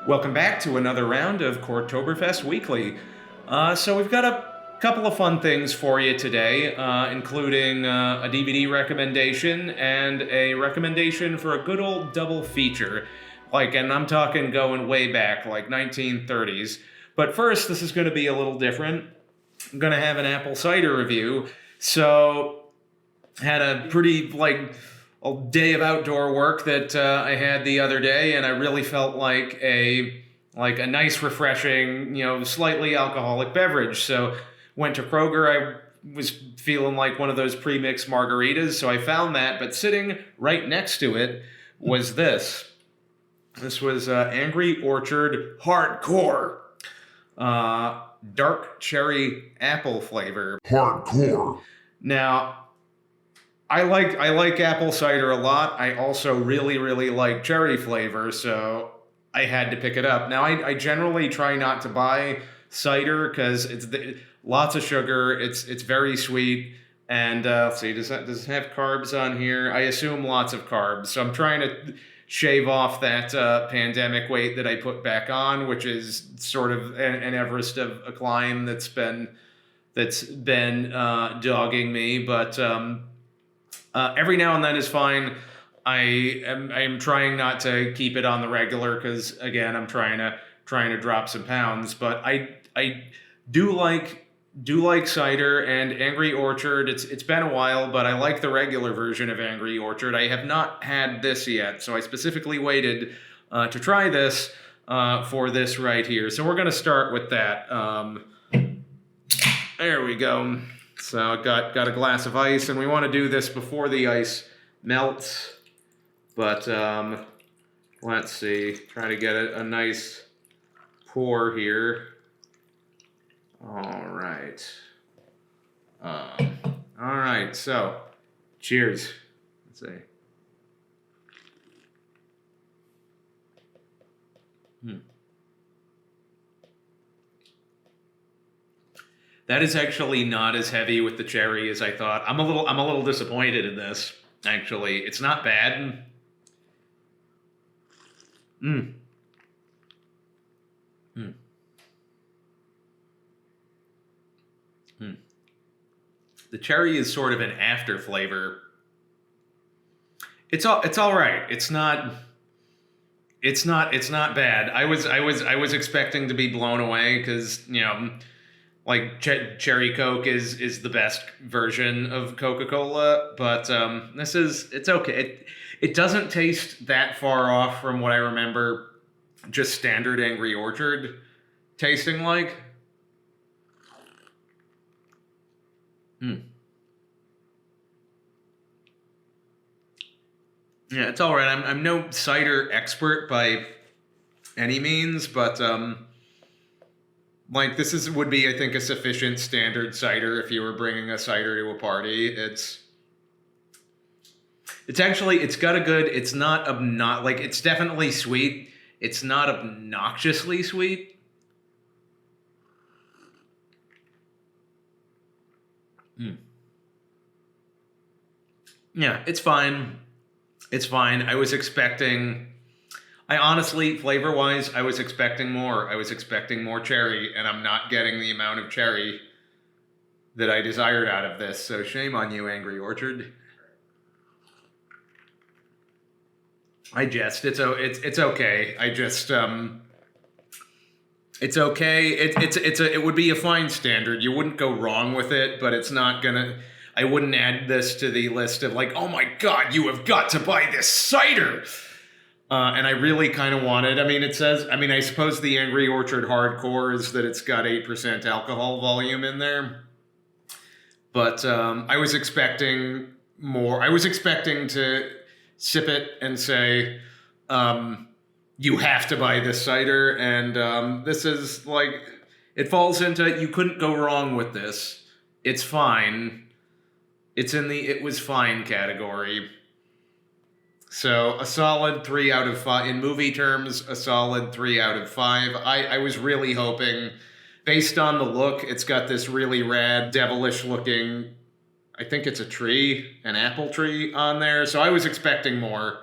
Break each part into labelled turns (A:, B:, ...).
A: Welcome back to another round of Courtotberfest Weekly. So we've got a couple of fun things for you today, including a DVD recommendation and a recommendation for a good old double feature. And I'm talking going way back, like 1930s. But first, this is going to be a little different. I'm going to have an apple cider review. So, had a pretty, a day of outdoor work that I had the other day, and I really felt like a nice, refreshing, slightly alcoholic beverage. So went to Kroger. I was feeling like one of those pre-mixed margaritas, so I found that. But sitting right next to it was this. This was Angry Orchard Hardcore, dark cherry apple flavor.
B: Hardcore.
A: Now, I like apple cider a lot. I also really, really like cherry flavor, so I had to pick it up. Now, I generally try not to buy cider because it's lots of sugar. It's very sweet. And let's see, does it have carbs on here? I assume lots of carbs. So I'm trying to shave off that pandemic weight that I put back on, which is sort of an Everest of a climb that's been dogging me. But every now and then is fine. I am trying not to keep it on the regular because again I'm trying to drop some pounds. But I do like cider and Angry Orchard. It's been a while, but I like the regular version of Angry Orchard. I have not had this yet, so I specifically waited to try this for this right here. So we're gonna start with that. There we go. So I got a glass of ice, and we want to do this before the ice melts. But let's see, try to get a nice pour here. All right. All right. So, cheers. Let's see. That is actually not as heavy with the cherry as I thought. I'm a little disappointed in this. Actually, it's not bad. The cherry is sort of an after flavor. It's all right. It's not bad. I was expecting to be blown away because cherry Coke is the best version of Coca-Cola, but it's okay. It doesn't taste that far off from what I remember just standard Angry Orchard tasting like. Yeah, it's all right. I'm no cider expert by any means, but this would be, I think, a sufficient standard cider if you were bringing a cider to a party. It's got a good. It's not it's definitely sweet. It's not obnoxiously sweet. Yeah, it's fine. It's fine. I honestly, flavor-wise, I was expecting more. I was expecting more cherry, and I'm not getting the amount of cherry that I desired out of this. So shame on you, Angry Orchard. It's okay. It's okay. It would be a fine standard. You wouldn't go wrong with it, but it's not gonna. I wouldn't add this to the list of oh my God, you have got to buy this cider. And I really kind of wanted. I suppose the Angry Orchard Hardcore is that it's got 8% alcohol volume in there. But I was expecting more. I was expecting to sip it and say, you have to buy this cider. And this is it falls into, you couldn't go wrong with this. It's fine. It's in the it was fine category. So a solid 3 out of 5. In movie terms, a solid 3 out of 5. I was really hoping, based on the look, it's got this really rad, devilish looking, I think it's a tree, an apple tree on there. So I was expecting more.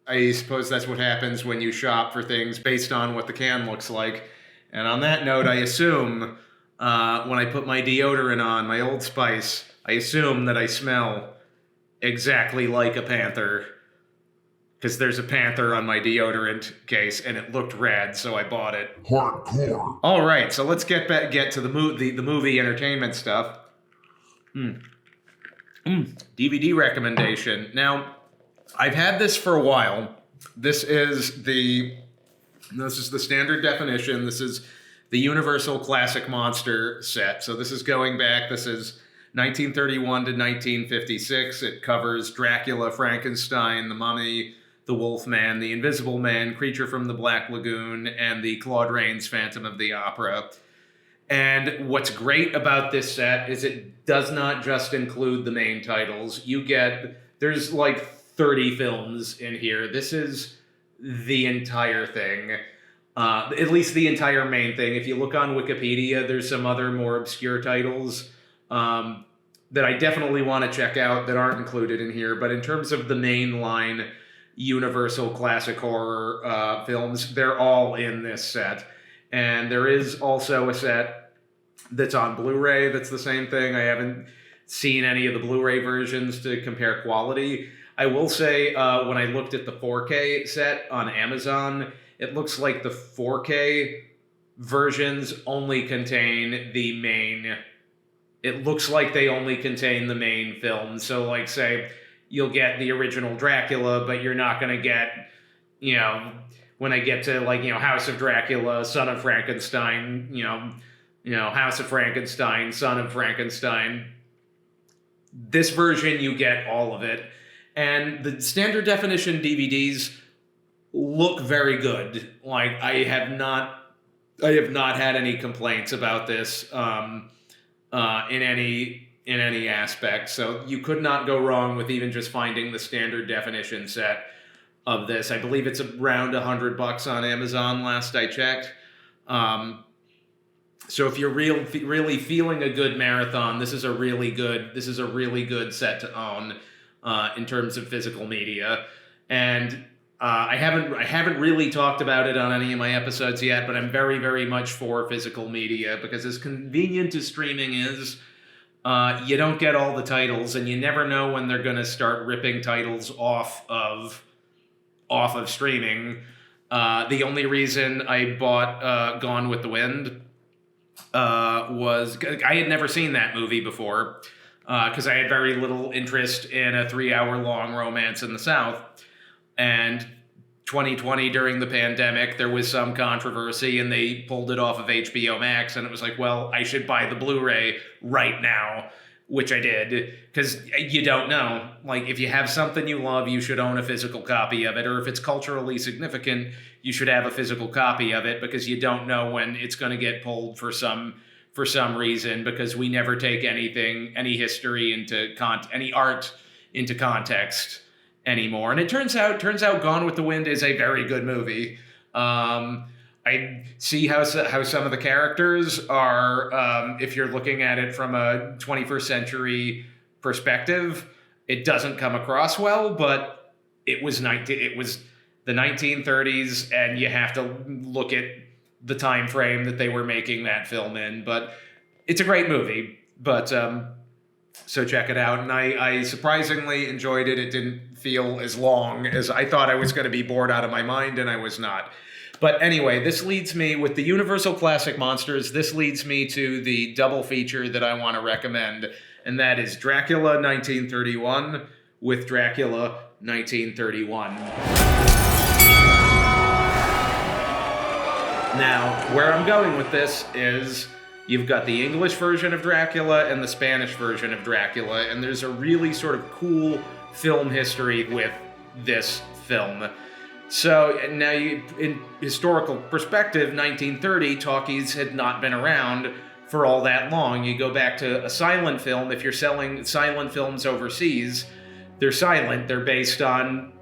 A: I suppose that's what happens when you shop for things based on what the can looks like. And on that note, I assume when I put my deodorant on, my Old Spice, I assume that I smell exactly like a panther. Because there's a panther on my deodorant case, and it looked rad, so I bought it.
B: Hardcore.
A: All right, so let's get to the movie entertainment stuff. DVD recommendation. Now, I've had this for a while. This is the standard definition. This is the Universal Classic Monster set. So this is going back. This is 1931 to 1956. It covers Dracula, Frankenstein, the Mummy, the Wolfman, the Invisible Man, Creature from the Black Lagoon, and the Claude Rains Phantom of the Opera. And what's great about this set is it does not just include the main titles. There's like 30 films in here. This is the entire thing. At least the entire main thing. If you look on Wikipedia, there's some other more obscure titles that I definitely want to check out that aren't included in here. But in terms of the main line Universal Classic Horror films, they're all in this set. And there is also a set that's on Blu-ray that's the same thing. I haven't seen any of the Blu-ray versions to compare quality. I will say when I looked at the 4K set on Amazon, it looks like the 4K versions only contain the main... It looks like they only contain the main film. So, like, say, you'll get the original Dracula, but you're not going to get, when I get to, like, House of Dracula, Son of Frankenstein, House of Frankenstein, Son of Frankenstein. This version, you get all of it. And the standard definition DVDs look very good. Like, I have not had any complaints about this in any aspect. So you could not go wrong with even just finding the standard definition set of this. I believe it's around $100 on Amazon last I checked. So if you're really feeling a good marathon, this is a really good set to own in terms of physical media. And I haven't really talked about it on any of my episodes yet, but I'm very, very much for physical media because as convenient as streaming is, you don't get all the titles, and you never know when they're going to start ripping titles off of streaming. The only reason I bought Gone with the Wind was I had never seen that movie before because I had very little interest in a 3-hour-long romance in the South. And 2020, during the pandemic, there was some controversy and they pulled it off of HBO Max, and it was like, well, I should buy the Blu-ray right now, which I did, because you don't know. Like, if you have something you love, you should own a physical copy of it, or if it's culturally significant, you should have a physical copy of it, because you don't know when it's going to get pulled for some reason, because we never take any history any art into context anymore. And it turns out Gone with the Wind is a very good movie. I see how some of the characters are, if you're looking at it from a 21st century perspective, it doesn't come across well, but it was the 1930s, and you have to look at the time frame that they were making that film in. But it's a great movie. But so check it out. And I surprisingly enjoyed it. It didn't feel as long as I thought. I was going to be bored out of my mind, and I was not. But anyway, this leads me, with the Universal Classic Monsters, this leads me to the double feature that I want to recommend, and that is Dracula 1931 with Dracula 1931. Now, where I'm going with this is you've got the English version of Dracula and the Spanish version of Dracula, and there's a really sort of cool film history with this film. So now, in historical perspective, 1930, talkies had not been around for all that long. You go back to a silent film. If you're selling silent films overseas, they're silent. They're based on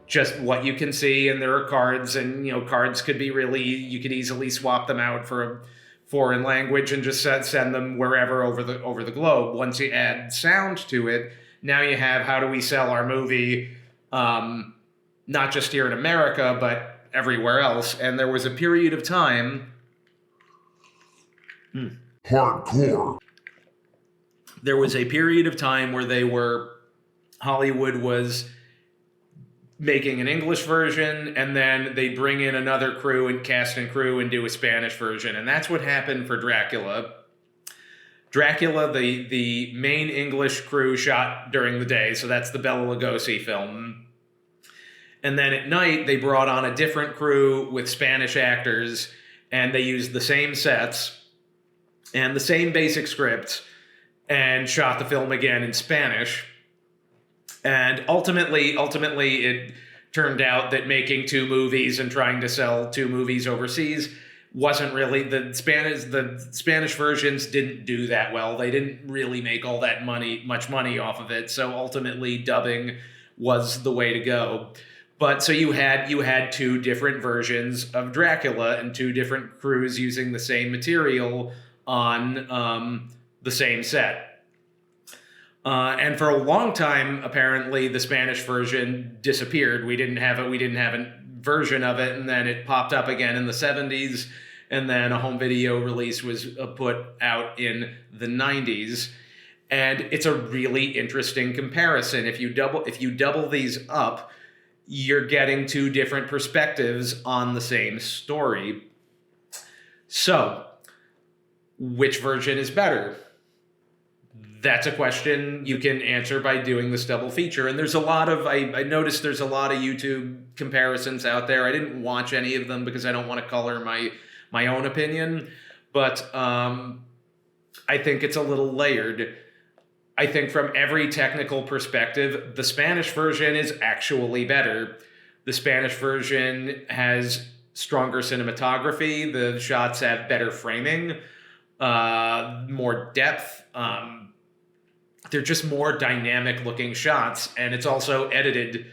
A: just what you can see, and there are cards, and cards could be you could easily swap them out for a foreign language and just send them wherever over the globe. Once you add sound to it, now you have, how do we sell our movie not just here in America, but everywhere else. And there was a period of time...
B: Hardcore.
A: There was a period of time where Hollywood was making an English version, and then they bring in another crew and cast and crew and do a Spanish version. And that's what happened for Dracula. Dracula, the main English crew shot during the day, so that's the Bela Lugosi film. And then at night, they brought on a different crew with Spanish actors, and they used the same sets and the same basic script, and shot the film again in Spanish. And ultimately, it turned out that making 2 movies and trying to sell 2 movies overseas wasn't really... The Spanish versions didn't do that well. They didn't really make all that much money off of it. So ultimately, dubbing was the way to go. But so you had 2 different versions of Dracula and 2 different crews using the same material on the same set. And for a long time, apparently, the Spanish version disappeared. We didn't have a version of it, and then it popped up again in the 70s, and then a home video release was put out in the 90s. And it's a really interesting comparison. If you double these up, you're getting 2 different perspectives on the same story. So, which version is better? That's a question you can answer by doing this double feature. And there's a lot of, I noticed there's a lot of YouTube comparisons out there. I didn't watch any of them because I don't want to color my own opinion. But I think it's a little layered. I think from every technical perspective, the Spanish version is actually better. The Spanish version has stronger cinematography. The shots have better framing, more depth. They're just more dynamic looking shots, and it's also edited.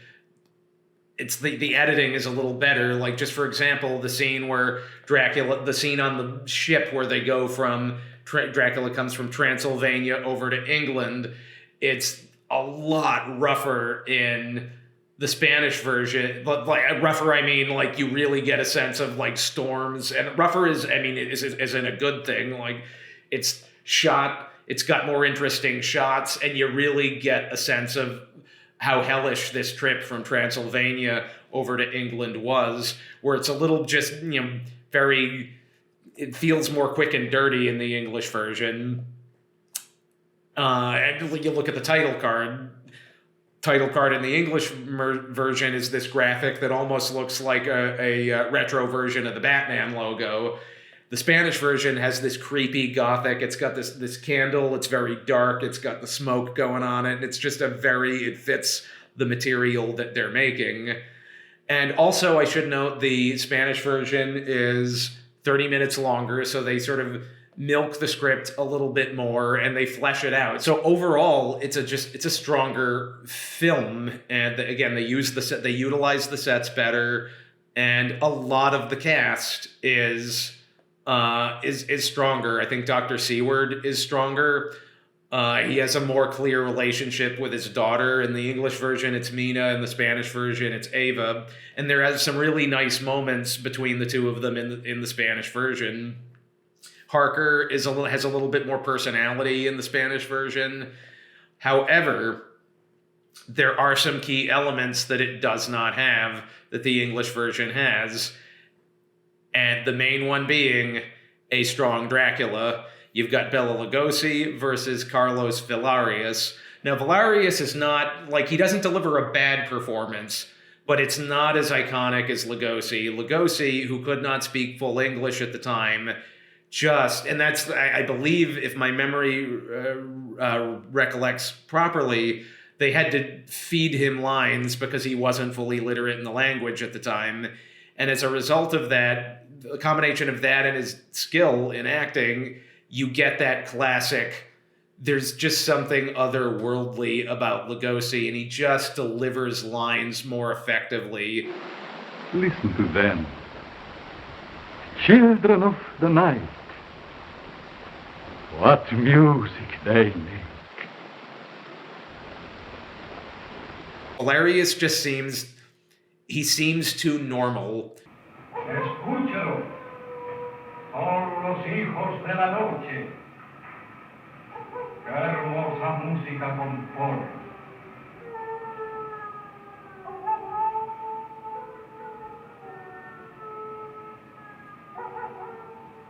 A: It's the editing is a little better. Like, just for example, the scene on the ship where they go from Dracula comes from Transylvania over to England. It's a lot rougher in the Spanish version. But like rougher, I mean like you really get a sense of like storms, and rougher is in a good thing. Like it's shot. It's got more interesting shots, and you really get a sense of how hellish this trip from Transylvania over to England was, where it's a little just, it feels more quick and dirty in the English version. And you look at the title card. Title card in the English version is this graphic that almost looks like a retro version of the Batman logo. The Spanish version has this creepy gothic. It's got this candle. It's very dark. It's got the smoke going on it. It's just it fits the material that they're making. And also, I should note, the Spanish version is 30 minutes longer, so they sort of milk the script a little bit more and they flesh it out. So overall, it's a stronger film. And again, they utilize the sets better, and a lot of the cast is stronger. I think Dr. Seward is stronger. He has a more clear relationship with his daughter. In the English version, it's Mina. In the Spanish version, it's Ava. And there are some really nice moments between the 2 of them in the Spanish version. Harker has a little bit more personality in the Spanish version. However, there are some key elements that it does not have that the English version has. And the main one being a strong Dracula. You've got Bela Lugosi versus Carlos Villarius. Now, Villarius is not, he doesn't deliver a bad performance, but it's not as iconic as Lugosi. Lugosi, who could not speak full English at the time, and that's, I believe, if my memory recollects properly, they had to feed him lines because he wasn't fully literate in the language at the time. And as a result of that, a combination of that and his skill in acting, you get that classic, there's just something otherworldly about Lugosi, and he just delivers lines more effectively.
C: Listen to them. Children of the night. What music they make.
A: Hilarious just seems he seems too normal.
D: Escúchalo, todos los hijos de la noche. Qué hermosa música compone.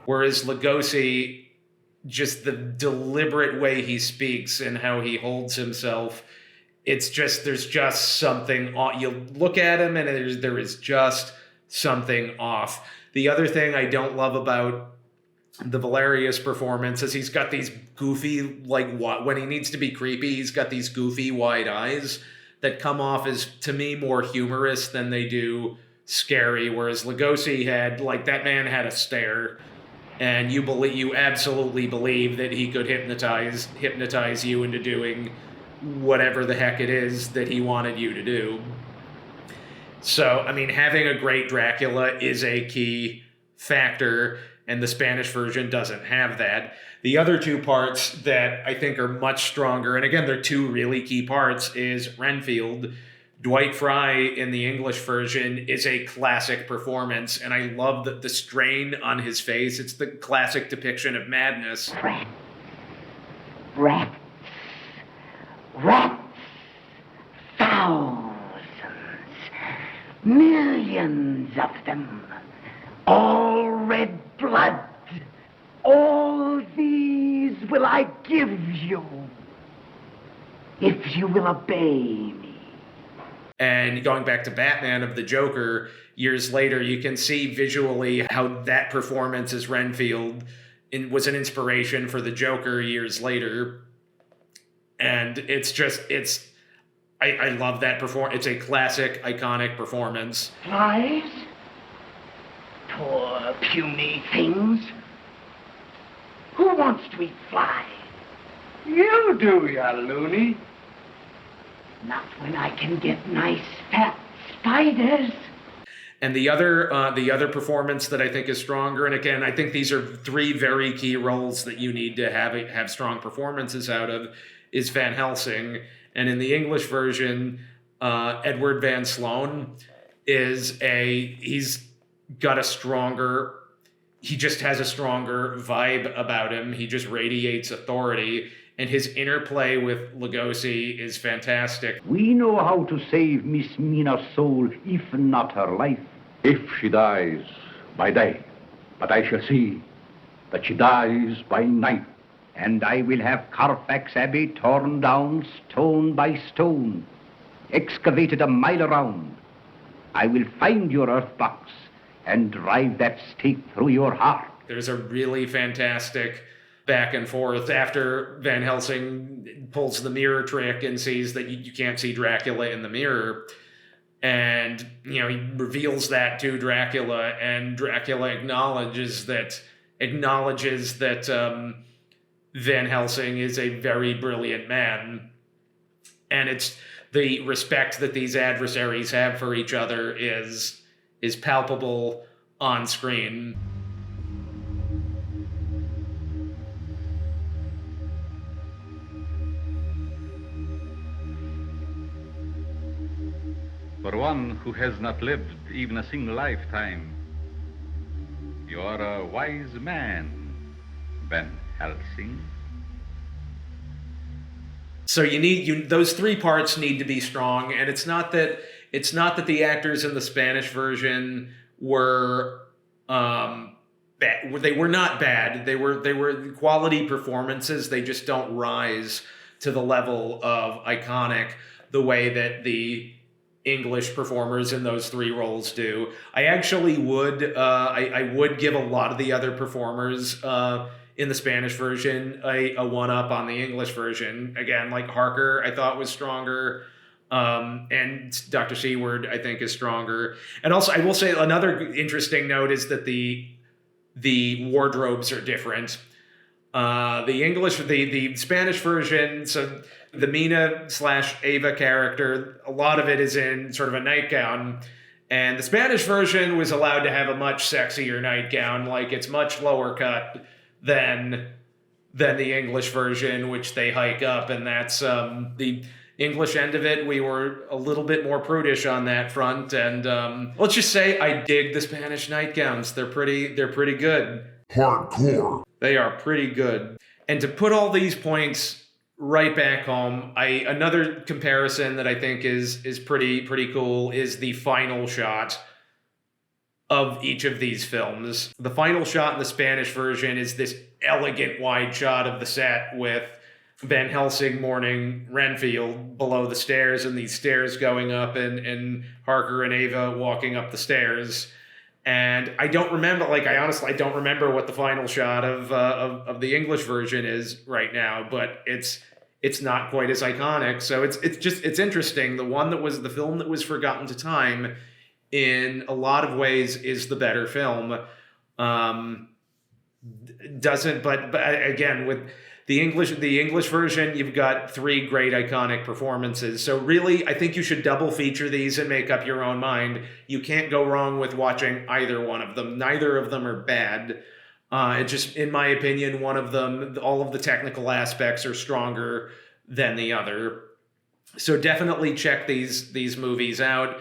A: Whereas Lugosi, just the deliberate way he speaks and how he holds himself, it's just, there's just something off. You look at him and there is just something off. The other thing I don't love about the Valerius performance is he's got these goofy, like, when he needs to be creepy, he's got these goofy wide eyes that come off as, to me, more humorous than they do scary. Whereas Lugosi had, like, that man had a stare, and you absolutely believe that he could hypnotize you into doing whatever the heck it is that he wanted you to do. So, I mean, having a great Dracula is a key factor, and the Spanish version doesn't have that. The other two parts that I think are much stronger, and again, they're two really key parts, is Renfield. Dwight Fry in the English version is a classic performance, and I love the strain on his face. It's the classic depiction of madness.
E: Rats, thousands, millions of them, all red blood. All these will I give you, if you will obey me.
A: And going back to Batman of the Joker, years later, you can see visually how that performance as Renfield was an inspiration for the Joker years later. And I love that performance. It's a classic, iconic performance.
E: Flies? Poor, puny things. Who wants to eat flies?
C: You do, ya loony.
E: Not when I can get nice fat spiders.
A: And the other performance that I think is stronger, and again, I think these are three very key roles that you need to have strong performances out of, is Van Helsing. And in the English version, Edward Van Sloan he just has a stronger vibe about him. He just radiates authority. And his interplay with Lugosi is fantastic.
F: We know how to save Miss Mina's soul, if not her life.
C: If she dies by day, but I shall see that she dies by night.
F: And I will have Carfax Abbey torn down stone by stone, excavated a mile around. I will find your earth box and drive that stake through your heart.
A: There's a really fantastic back and forth after Van Helsing pulls the mirror trick and sees that you can't see Dracula in the mirror. And, he reveals that to Dracula, and Dracula acknowledges that Van Helsing is a very brilliant man. And it's the respect that these adversaries have for each other is palpable on screen.
G: For one who has not lived even a single lifetime, you are a wise man, Van Helsing.
A: So those three parts need to be strong, and it's not that the actors in the Spanish version were bad. They were not bad. They were quality performances. They just don't rise to the level of iconic the way that the English performers in those three roles do. I actually would I would give a lot of the other performers in the Spanish version a one-up on the English version. Again, like Harker, I thought was stronger, and Dr. Seward, I think, is stronger. And also, I will say another interesting note is that the wardrobes are different. The Spanish version, so the Mina/Ava character, a lot of it is in sort of a nightgown, and the Spanish version was allowed to have a much sexier nightgown. Like, it's much lower cut than the English version, which they hike up, and that's English end of it, we were a little bit more prudish on that front. And let's just say I dig the Spanish nightgowns. They're pretty good.
B: Hardcore.
A: They are pretty good. And to put all these points right back home, another comparison that I think is pretty cool is the final shot of each of these films. The final shot in the Spanish version is this elegant wide shot of the set with Van Helsing mourning Renfield below the stairs, and these stairs going up, and Harker and Ava walking up the stairs. And I don't remember, I honestly don't remember what the final shot of the English version is right now, but it's not quite as iconic. So it's interesting. The film that was forgotten to time, in a lot of ways, is the better film. But again, with the English version, you've got 3 great iconic performances. So really, I think you should double feature these and make up your own mind. You can't go wrong with watching either one of them. Neither of them are bad. It just, in my opinion, one of them, all of the technical aspects are stronger than the other. So definitely check these movies out.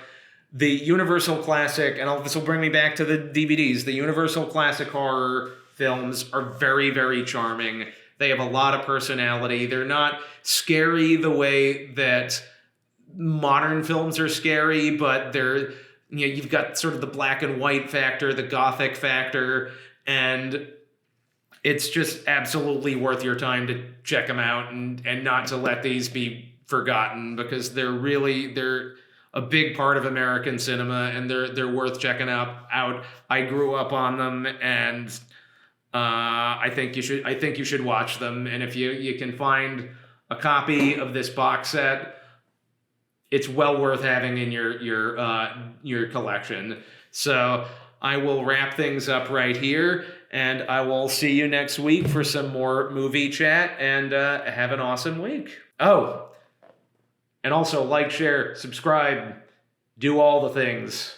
A: The Universal Classic, and this will bring me back to the DVDs, the Universal Classic horror films are very, very charming. They have a lot of personality. They're not scary the way that modern films are scary, but you've got sort of the black and white factor, the gothic factor, and it's just absolutely worth your time to check them out and not to let these be forgotten, because they're a big part of American cinema, and they're worth checking out. I grew up on them, and I think you should watch them. And if you can find a copy of this box set, it's well worth having in your collection. So I will wrap things up right here, and I will see you next week for some more movie chat, and have an awesome week. Oh, and also like, share, subscribe, do all the things.